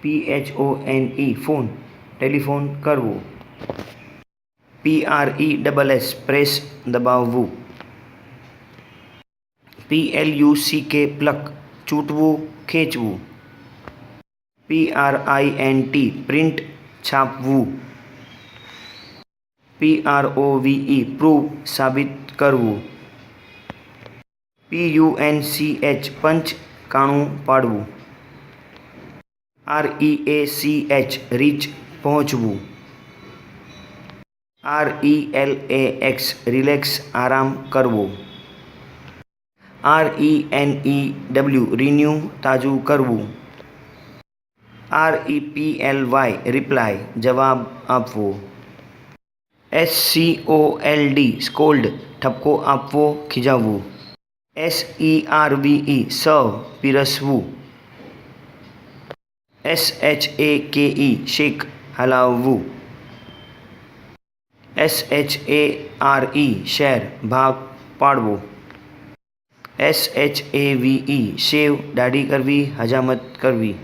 PHONE phone telephone કરવો. PRESS press દબાવવું. PLUCK pluck ચૂંટવું ખેંચવું. PRINT પ્રિન્ટ છાપવું. PROVE પ્રૂવ સાબિત કરવું. PUNCH પંચ કાણું પાડવું. REACH રીચ પહોંચવું. RELAX રિલેક્સ આરામ કરવો. RENEW રિન્યૂ તાજું કરવું. REPLY રિપ્લાય જવાબ આપવો. SCOLD સ્કોલ્ડ ઠપકો આપવો ખીજાવવું. SERVE સર્વ પીરસવું. SHAKE શેક હલાવવું. SHARE શેર ભાગ પાડવો. SHAVE શેવ દાઢી કરવી હજામત કરવી.